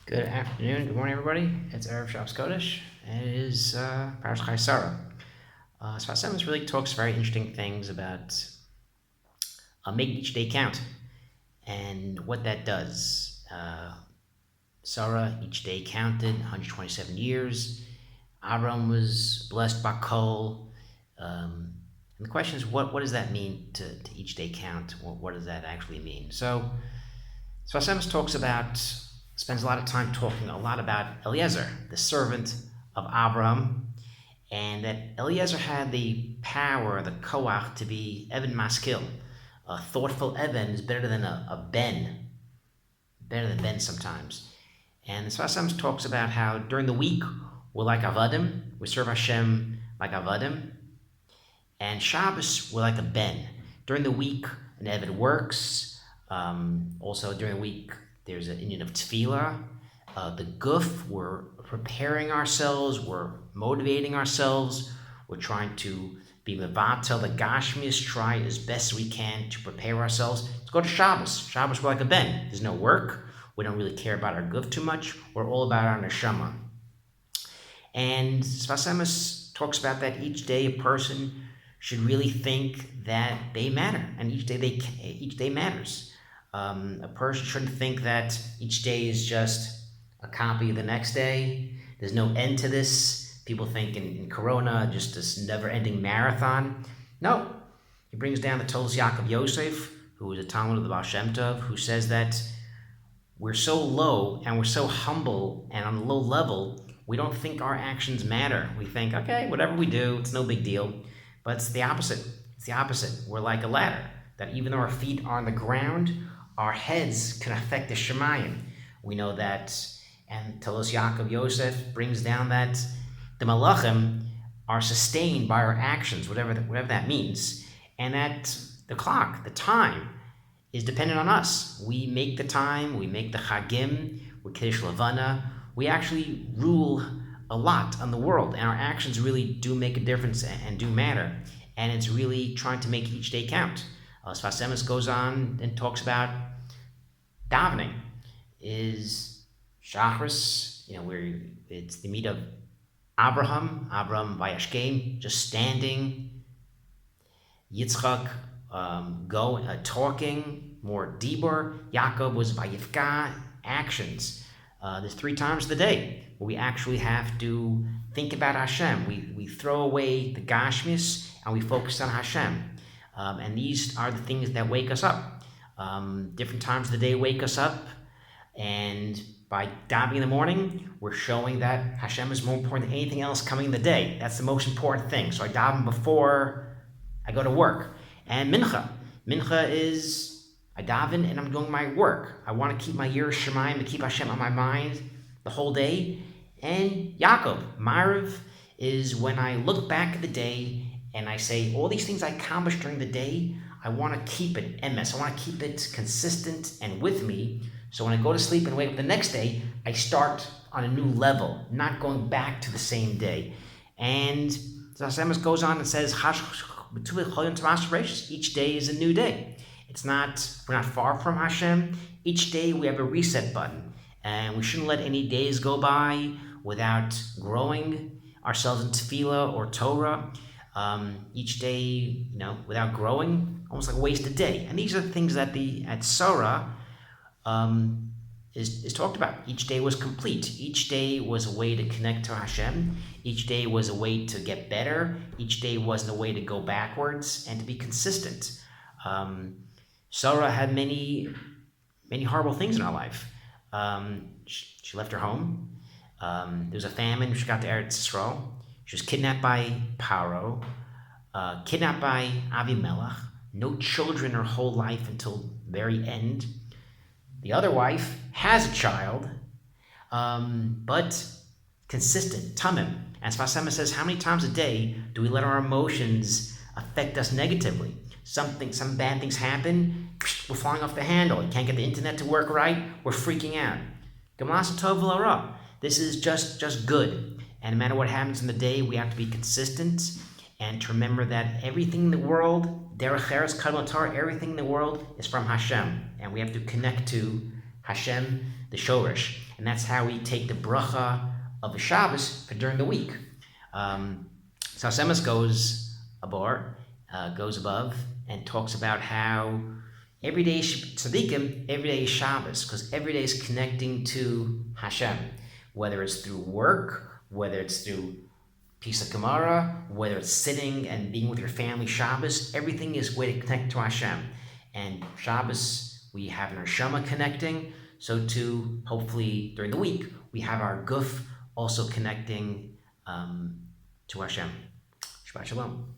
Good afternoon, good morning, everybody. It's Erev Shabbos Kodesh, and it is Parashat Sara. So Hashem really talks very interesting things about making each day count and what that does. Sarah, each day counted 127 years. Abram was blessed by Kol. And the question is, what does that mean to each day count? What does that actually mean? So Hashem spends a lot of time talking a lot about Eliezer, the servant of Abraham, and that Eliezer had the power, the koach, to be Eben Maskil. A thoughtful Eben is better than a Ben, better than Ben sometimes. And the Sfas talks about how during the week we're like Avadim, we serve Hashem like Avadim, and Shabbos we're like a Ben. During the week, an Eben works. Also during the week, there's an Indian of tefillah. The guf, we're preparing ourselves, we're motivating ourselves, we're trying to be mevatel the gashmis, try as best we can to prepare ourselves to go to Shabbos. Shabbos, we're like a ben. There's no work. We don't really care about our guf too much. We're all about our neshama. And Sfas Emes talks about that each day a person should really think that they matter, and each day matters. A person shouldn't think that each day is just a copy of the next day. There's no end to this. People think in Corona, just this never-ending marathon. No. He brings down the Tolos Yaakov Yosef, who is a Talmud of the Baal Shem Tov, who says that we're so low and we're so humble and on a low level, we don't think our actions matter. We think, okay, whatever we do, it's no big deal. But it's the opposite. It's the opposite. We're like a ladder, that even though our feet are on the ground, our heads can affect the Shemayim. We know that, and Tolos Yaakov Yosef brings down that the Malachim are sustained by our actions, whatever that means, and that the clock, the time, is dependent on us. We make the time, we make the Chagim, we're Kiddush Levana, we actually rule a lot on the world, and our actions really do make a difference and do matter, and it's really trying to make each day count. Sfas Emes goes on and talks about davening is Shachris, where it's the meat of Abraham Vayashkem, just standing. Yitzchak, talking, more Dibur. Yaakov was Vayivka, actions. There's 3 times of the day where we actually have to think about Hashem. We throw away the Gashmis and we focus on Hashem. And these are the things that wake us up. Different times of the day wake us up, and by davening in the morning, we're showing that Hashem is more important than anything else coming in the day. That's the most important thing. So I daven before I go to work. And mincha is I daven and I'm doing my work. I want to keep my Yiras Shamayim, to keep Hashem on my mind the whole day. And Yaakov, Ma'ariv, is when I look back at the day and I say, all these things I accomplished during the day, I want to keep it emes. I want to keep it consistent and with me. So when I go to sleep and wake up the next day, I start on a new level, not going back to the same day. And Sfas Emes goes on and says, each day is a new day. We're not far from Hashem. Each day we have a reset button. And we shouldn't let any days go by without growing ourselves in tefillah or Torah. Each day, without growing, almost like a wasted day. And these are the things that at Sara is talked about. Each day was complete. Each day was a way to connect to Hashem. Each day was a way to get better. Each day wasn't a way to go backwards and to be consistent. Sara had many, many horrible things in her life. She left her home. There was a famine. She got to Eretz Yisrael. She was kidnapped by Paro, kidnapped by Avimelech, no children her whole life until the very end. The other wife has a child, but consistent, tamim. And Sfas Emes says, how many times a day do we let our emotions affect us negatively? Some bad things happen, we're flying off the handle. You can't get the internet to work right, we're freaking out. Gemlas tov v'lo ra. This is just good. And no matter what happens in the day, we have to be consistent and to remember that everything in the world, derech eretz kadmon Torah, everything in the world is from Hashem. And we have to connect to Hashem, the Shorish. And that's how we take the bracha of the Shabbos for during the week. So Semes goes above, and talks about how every day tzaddikim, every day is Shabbos, because every day is connecting to Hashem, whether it's through work, whether it's through piece of Gemara, whether it's sitting and being with your family Shabbos, everything is a way to connect to Hashem. And Shabbos, we have an Neshama connecting, so too, hopefully during the week, we have our guf also connecting to Hashem. Shabbat Shalom.